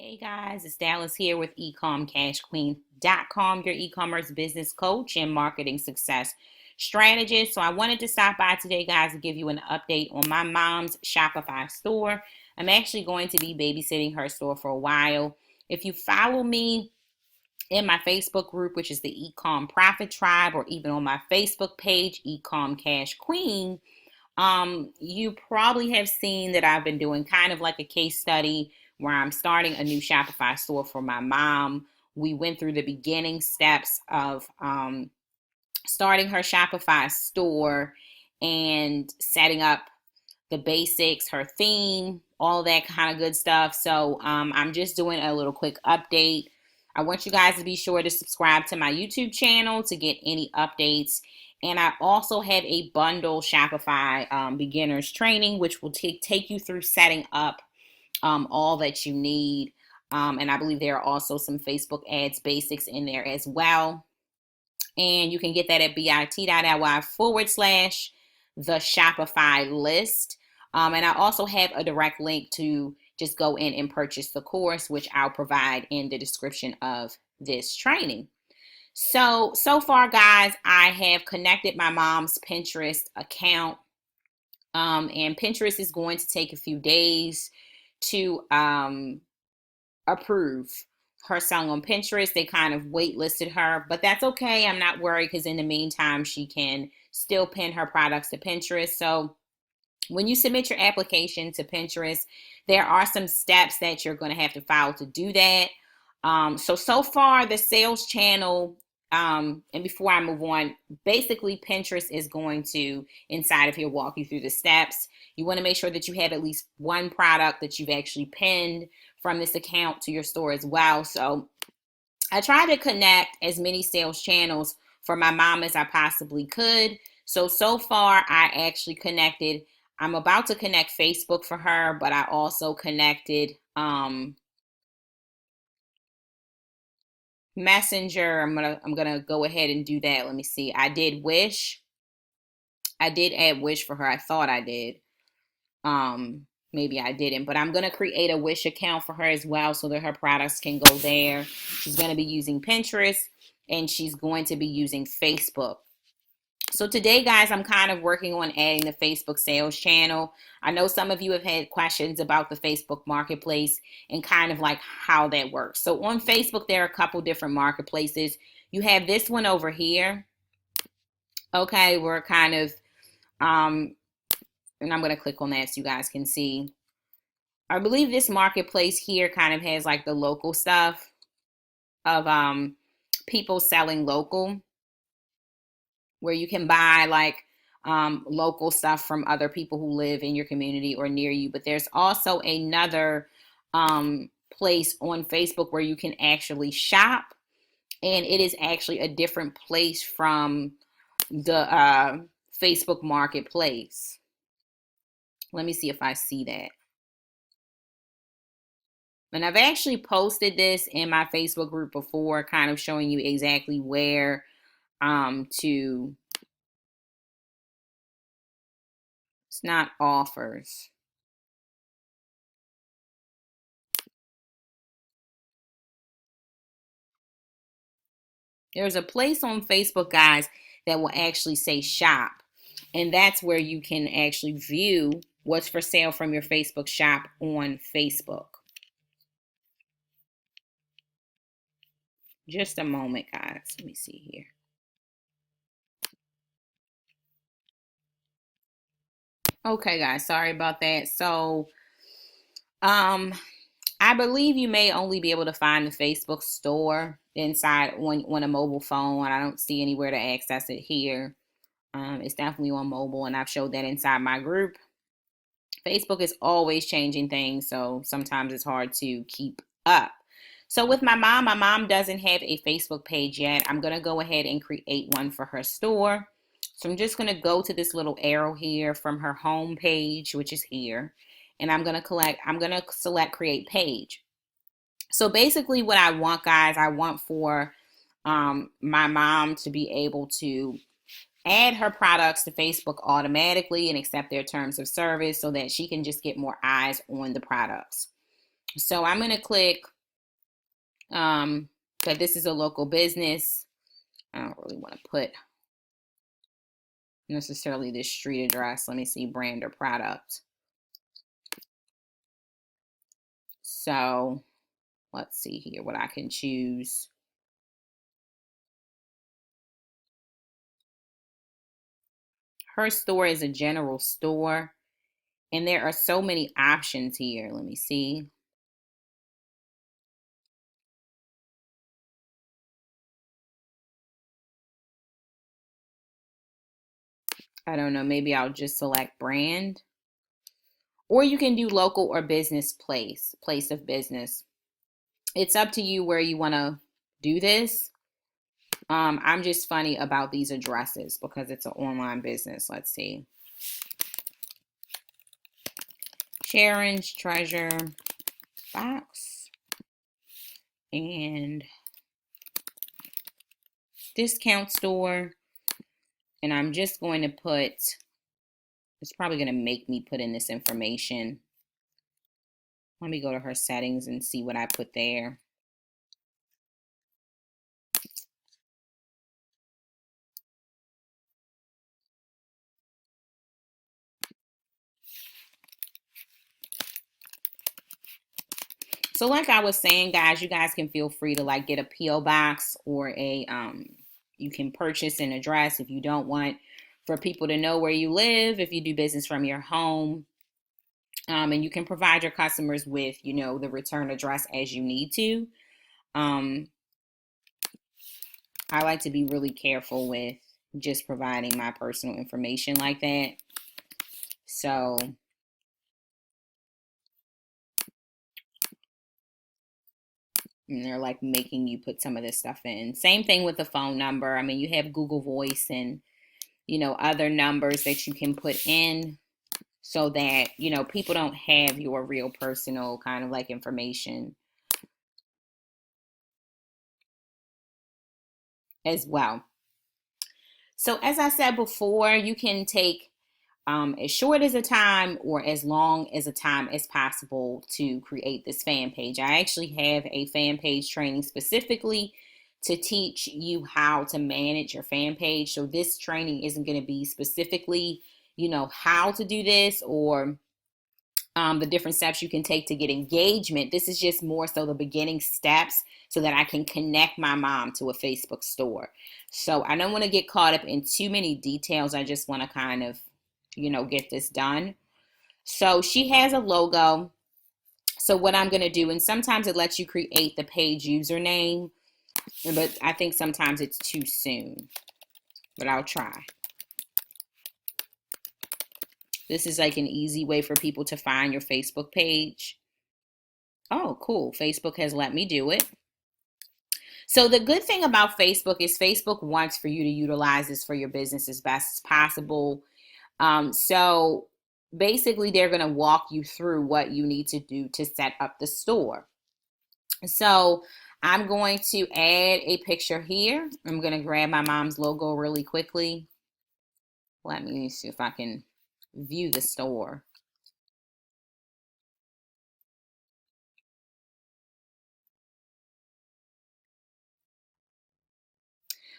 Hey guys, it's Dallas here with ecomcashqueen.com, your e-commerce business coach and marketing success strategist. So I wanted to stop by today, guys, to give you an update on my mom's Shopify store. I'm actually going to be babysitting her store for a while. If you follow me in my Facebook group, which is the Ecom Profit Tribe, or even on my Facebook page, Ecom Cash Queen, you probably have seen that I've been doing kind of like a case study where I'm starting a new Shopify store for my mom. We went through the beginning steps of starting her Shopify store and setting up the basics, her theme, all that kind of good stuff. So I'm just doing a little quick update. I want you guys to be sure to subscribe to my YouTube channel to get any updates. And I also have a bundle Shopify beginners training, which will take you through setting up all that you need. And I believe there are also some Facebook ads basics in there as well. And you can get that at bit.ly/the Shopify list. And I also have a direct link to just go in and purchase the course, which I'll provide in the description of this training. So far, guys, I have connected my mom's Pinterest account. And Pinterest is going to take a few days to approve her selling on Pinterest. They kind of waitlisted her, but that's okay. I'm not worried because in the meantime, she can still pin her products to Pinterest. So when you submit your application to Pinterest, there are some steps that you're going to have to follow to do that. So far, the sales channel, and before I move on, basically Pinterest is going to, inside of here, walk you through the steps. You want to make sure that you have at least one product that you've actually pinned from this account to your store as well. So I try to connect as many sales channels for my mom as I possibly could. So far, I actually connected. I'm about to connect Facebook for her, but I also connected Messenger. I'm gonna go ahead and do that. Let me see. I did Wish. I did add Wish for her. I thought I did. Maybe I didn't, but I'm gonna create a Wish account for her as well so that her products can go there. She's gonna be using Pinterest and she's going to be using Facebook. So today, guys, I'm kind of working on adding the Facebook sales channel. I know some of you have had questions about the Facebook marketplace and kind of like how that works. So on Facebook, there are a couple different marketplaces. You have this one over here. Okay, we're kind of, and I'm going to click on that so you guys can see. I believe this marketplace here kind of has like the local stuff of people selling local, where you can buy like local stuff from other people who live in your community or near you. But there's also another place on Facebook where you can actually shop, and it is actually a different place from the Facebook marketplace. Let me see if I see that. And I've actually posted this in my Facebook group before, kind of showing you exactly where to. It's not offers. There's a place on Facebook, guys, that will actually say shop. And that's where you can actually view what's for sale from your Facebook shop on Facebook. Just a moment, guys. Let me see here. Okay, guys, sorry about that. So, I believe you may only be able to find the Facebook store inside on a mobile phone. I don't see anywhere to access it here. It's definitely on mobile, and I've showed that inside my group. Facebook is always changing things, so sometimes it's hard to keep up. So with my mom doesn't have a Facebook page yet. I'm going to go ahead and create one for her store. So I'm just going to go to this little arrow here from her home page, which is here, and I'm going to select create page. So basically what I want, guys, I want for my mom to be able to add her products to Facebook automatically and accept their terms of service so that she can just get more eyes on the products. So I'm going to click that this is a local business. I don't really want to put necessarily this street address. Let me see, brand or product. So let's see here what I can choose. Her store is a general store, and there are so many options here. Let me see. I don't know, maybe I'll just select brand. Or you can do local or business place of business. It's up to you where you want to do this. I'm just funny about these addresses because it's an online business. Let's see. Sharon's Treasure Box and discount store. And I'm just going to put, it's probably going to make me put in this information. Let me go to her settings and see what I put there. So like I was saying, guys, you guys can feel free to like get a P.O. box or a, you can purchase an address if you don't want for people to know where you live, if you do business from your home. And you can provide your customers with, the return address as you need to. I like to be really careful with just providing my personal information like that. So and they're like making you put some of this stuff in. Same thing with the phone number. I mean, you have Google Voice and, other numbers that you can put in so that, people don't have your real personal kind of like information as well. So as I said before, you can take as short as a time or as long as a time as possible to create this fan page. I actually have a fan page training specifically to teach you how to manage your fan page. So this training isn't going to be specifically, how to do this or the different steps you can take to get engagement. This is just more so the beginning steps so that I can connect my mom to a Facebook store. So I don't want to get caught up in too many details. I just want to kind of, get this done. So she has a logo. So what I'm going to do, and sometimes it lets you create the page username, but I think sometimes it's too soon, but I'll try. This is like an easy way for people to find your Facebook page. Oh, cool. Facebook has let me do it. So the good thing about Facebook is Facebook wants for you to utilize this for your business as best as possible. So basically, they're going to walk you through what you need to do to set up the store. So I'm going to add a picture here. I'm going to grab my mom's logo really quickly. Let me see if I can view the store.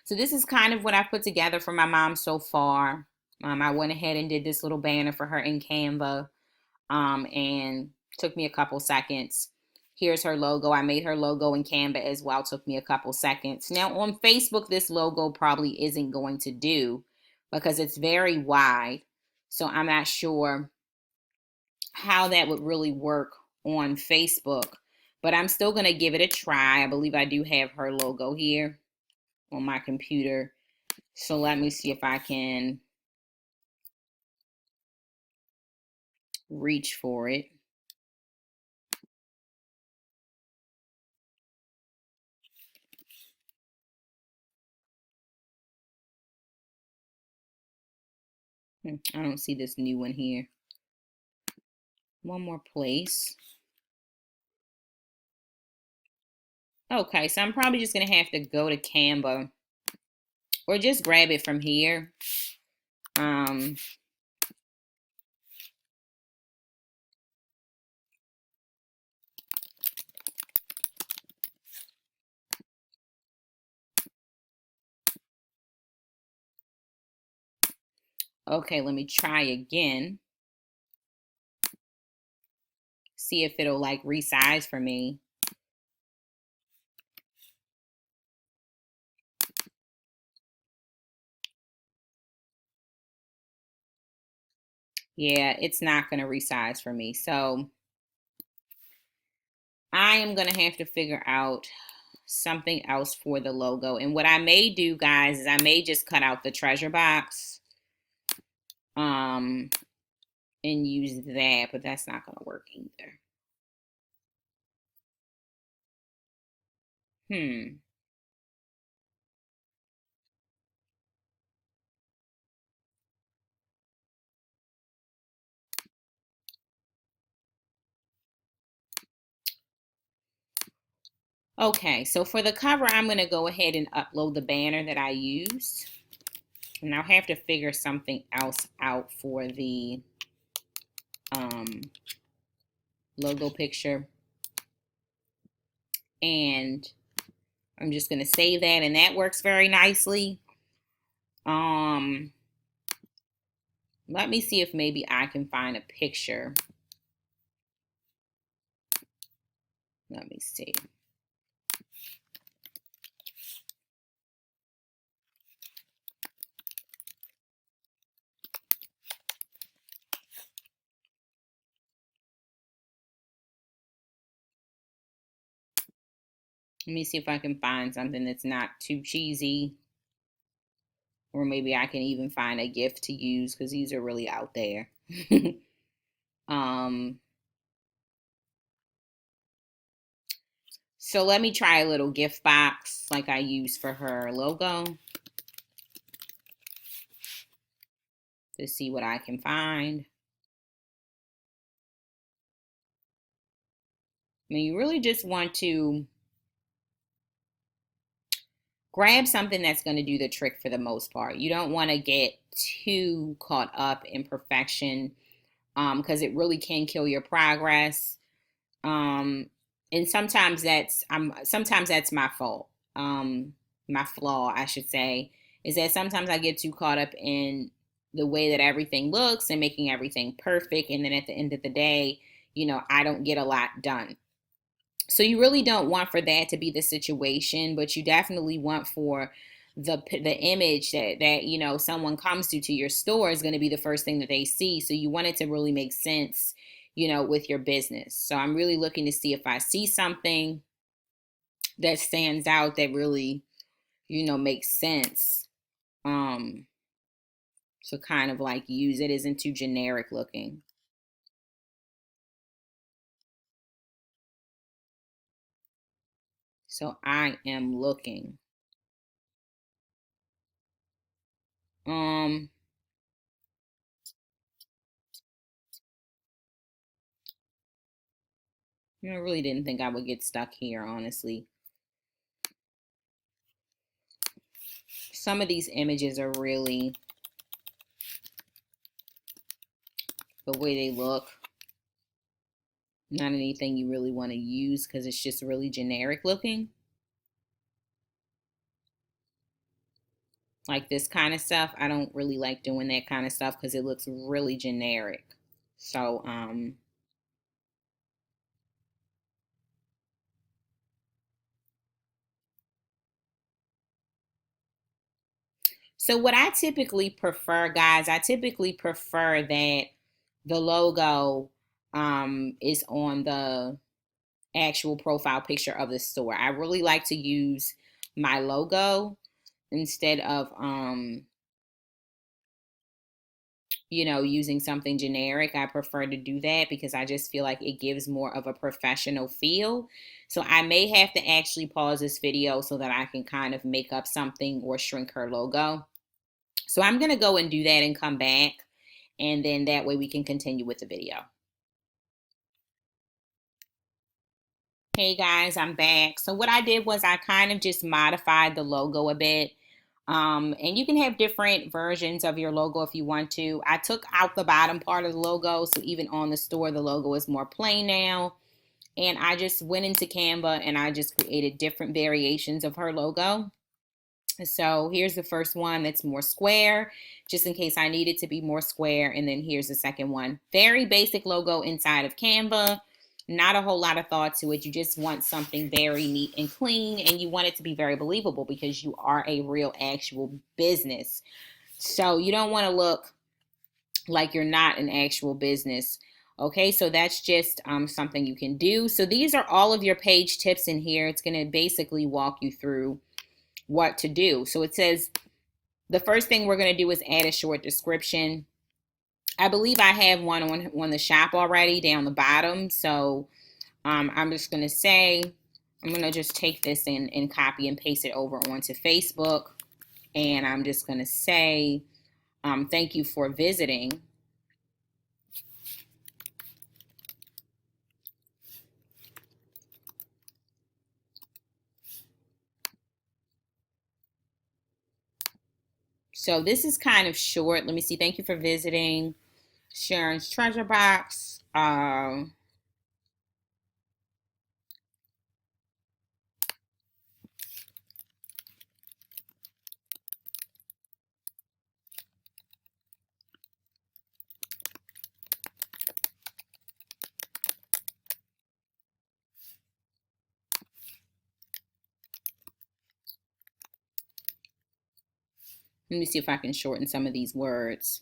So this is kind of what I put together for my mom so far. I went ahead and did this little banner for her in Canva, and took me a couple seconds. Here's her logo. I made her logo in Canva as well. Took me a couple seconds. Now on Facebook, this logo probably isn't going to do because it's very wide. So I'm not sure how that would really work on Facebook, but I'm still going to give it a try. I believe I do have her logo here on my computer. So let me see if I can reach for it. I don't see this new one here. One more place. Okay, so I'm probably just going to have to go to Canva or just grab it from here. Okay, let me try again. See if it'll like resize for me. Yeah, it's not going to resize for me. So I am going to have to figure out something else for the logo. And what I may do, guys, is I may just cut out the treasure box and use that, but that's not going to work either. Okay, so for the cover, I'm going to go ahead and upload the banner that I used. And I'll have to figure something else out for the logo picture. And I'm just going to save that, and that works very nicely. Let me see if maybe I can find a picture. Let me see. Let me see if I can find something that's not too cheesy. Or maybe I can even find a gift to use, because these are really out there. So let me try a little gift box like I used for her logo to see what I can find. I mean, you really just want to grab something that's going to do the trick for the most part. You don't want to get too caught up in perfection, because it really can kill your progress. And sometimes that's my fault. My flaw, I should say, is that sometimes I get too caught up in the way that everything looks and making everything perfect, and then at the end of the day, I don't get a lot done. So you really don't want for that to be the situation, but you definitely want for the image that someone comes to your store is going to be the first thing that they see. So you want it to really make sense, with your business. So I'm really looking to see if I see something that stands out that really, makes sense. So kind of like use it, isn't too generic looking. So I am looking. I really didn't think I would get stuck here, honestly. Some of these images are really, the way they look, not anything you really want to use because it's just really generic looking. Like this kind of stuff, I don't really like doing that kind of stuff because it looks really generic. So, what I typically prefer, guys, I typically prefer that the logo is on the actual profile picture of the store. I really like to use my logo instead of using something generic. I prefer to do that because I just feel like it gives more of a professional feel. So I may have to actually pause this video so that I can kind of make up something or shrink her logo. So I'm going to go and do that and come back, and then that way we can continue with the video. Hey guys, I'm back. So what I did was I kind of just modified the logo a bit. And you can have different versions of your logo if you want to. I took out the bottom part of the logo, so even on the store, the logo is more plain now. And I just went into Canva and I just created different variations of her logo. So here's the first one that's more square, just in case I need it to be more square. And then here's the second one. Very basic logo inside of Canva. Not a whole lot of thought to it. You just want something very neat and clean, and you want it to be very believable because you are a real actual business. So you don't want to look like you're not an actual business. Okay, so that's just something you can do. So these are all of your page tips in here. It's going to basically walk you through what to do. So it says the first thing we're going to do is add a short description. I believe I have one on the shop already down the bottom. So I'm just going to say, I'm going to just take this and copy and paste it over onto Facebook. And I'm just going to say, thank you for visiting. So this is kind of short. Let me see. Thank you for visiting Sharon's Treasure Box. Let me see if I can shorten some of these words.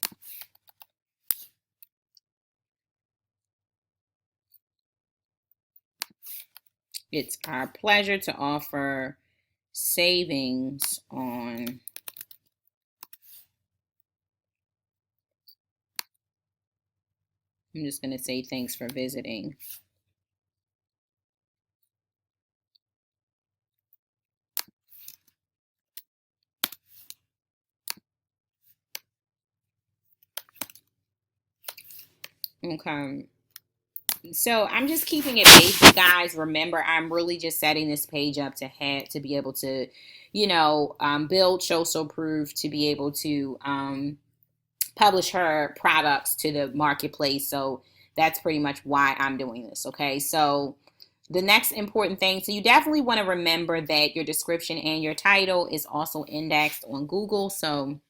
It's our pleasure to offer savings on I'm just going to say thanks for visiting. Okay. So I'm just keeping it basic, guys. Remember, I'm really just setting this page up to be able to, build social proof, to be able to publish her products to the marketplace. So that's pretty much why I'm doing this. Okay. So the next important thing, so you definitely want to remember that your description and your title is also indexed on Google. So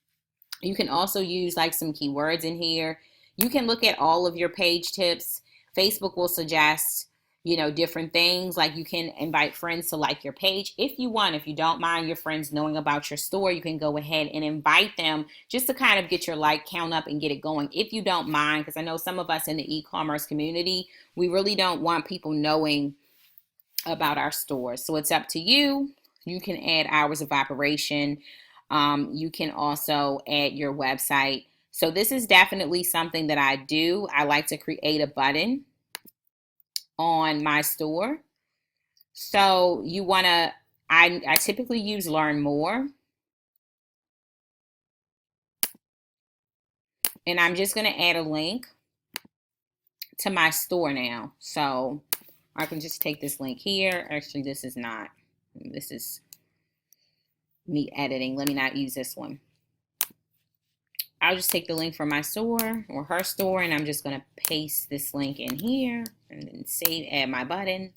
you can also use like some keywords in here. You can look at all of your page tips. Facebook will suggest, different things. Like you can invite friends to like your page if you want. If you don't mind your friends knowing about your store, you can go ahead and invite them just to kind of get your like count up and get it going. If you don't mind, because I know some of us in the e-commerce community, we really don't want people knowing about our stores. So it's up to you. You can add hours of operation. You can also add your website. So this is definitely something that I do. I like to create a button on my store. So you want to, I typically use Learn More. And I'm just going to add a link to my store now. So I can just take this link here. Actually, this is not. This is me editing. Let me not use this one. I'll just take the link from my store or her store, and I'm just going to paste this link in here and then add my button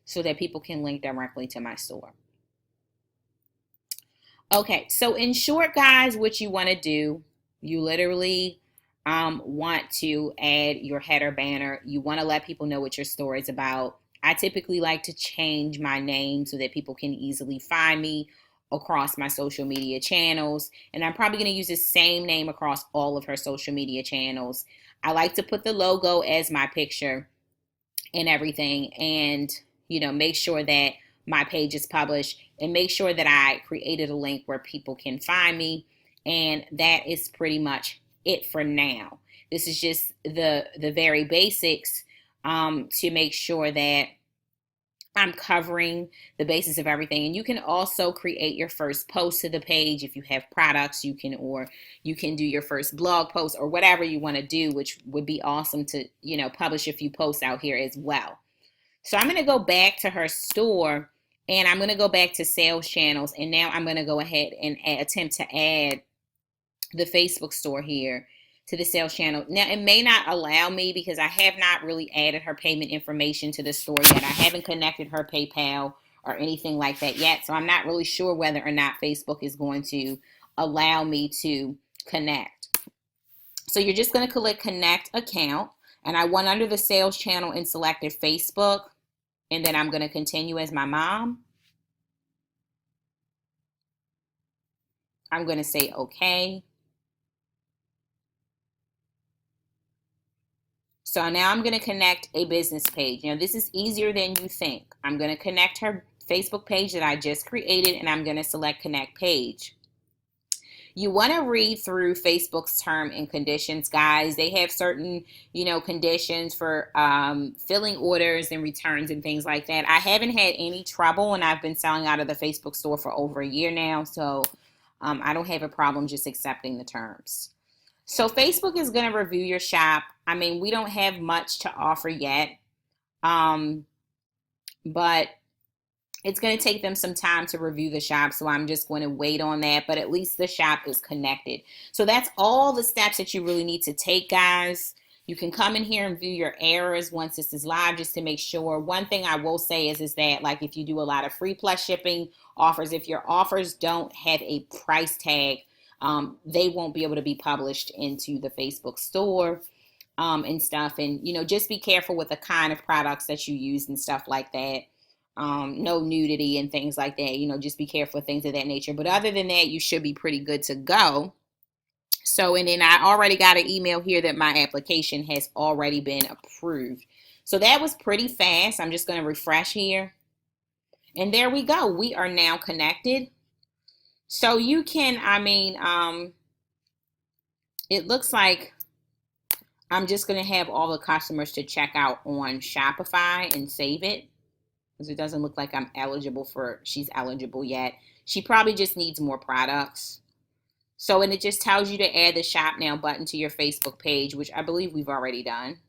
so that people can link directly to my store. Okay, so in short, guys, what you want to do, you literally want to add your header banner. You want to let people know what your store is about. I typically like to change my name so that people can easily find me across my social media channels. And I'm probably going to use the same name across all of her social media channels. I like to put the logo as my picture and everything, and, make sure that my page is published, and make sure that I created a link where people can find me. And that is pretty much it for now. This is just the very basics to make sure that I'm covering the basis of everything. And you can also create your first post to the page. If you have products, you can do your first blog post or whatever you want to do, which would be awesome to, publish a few posts out here as well. So I'm going to go back to her store, and I'm going to go back to sales channels. And now I'm going to go ahead and attempt to add the Facebook store here to the sales channel. Now, it may not allow me because I have not really added her payment information to the store yet. I haven't connected her PayPal or anything like that yet. So I'm not really sure whether or not Facebook is going to allow me to connect. So you're just going to click connect account, and I went under the sales channel and selected Facebook, and then I'm going to continue as my mom. I'm going to say okay. So now I'm going to connect a business page. Now this is easier than you think. I'm going to connect her Facebook page that I just created, and I'm going to select connect page. You want to read through Facebook's term and conditions, guys. They have certain, conditions for filling orders and returns and things like that. I haven't had any trouble, and I've been selling out of the Facebook store for over a year now, so I don't have a problem just accepting the terms. So Facebook is going to review your shop. I mean, we don't have much to offer yet, but it's going to take them some time to review the shop, so I'm just going to wait on that, but at least the shop is connected. So that's all the steps that you really need to take, guys. You can come in here and view your errors once this is live, just to make sure. One thing I will say is that, like, if you do a lot of free plus shipping offers, if your offers don't have a price tag, they won't be able to be published into the Facebook store and stuff. And, just be careful with the kind of products that you use and stuff like that. No nudity and things like that. Just be careful with things of that nature. But other than that, you should be pretty good to go. So, and then I already got an email here that my application has already been approved. So that was pretty fast. I'm just going to refresh here. And there we go. We are now connected. So you can, it looks like I'm just going to have all the customers to check out on Shopify and save it, because it doesn't look like she's eligible yet. She probably just needs more products. So, and it just tells you to add the Shop Now button to your Facebook page, which I believe we've already done.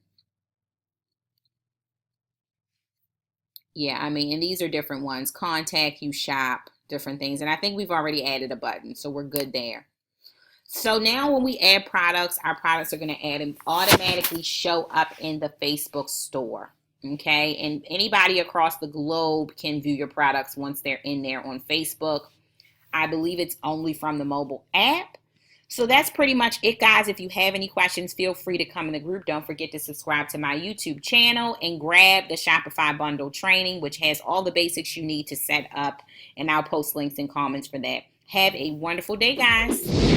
Yeah, and these are different ones. Contact You, Shop, different things. And I think we've already added a button, so we're good there. So now when we add products, our products are going to add and automatically show up in the Facebook store. Okay, and anybody across the globe can view your products once they're in there on Facebook. I believe it's only from the mobile app. So that's pretty much it, guys. If you have any questions, feel free to come in the group. Don't forget to subscribe to my YouTube channel and grab the Shopify Bundle training, which has all the basics you need to set up. And I'll post links and comments for that. Have a wonderful day, guys.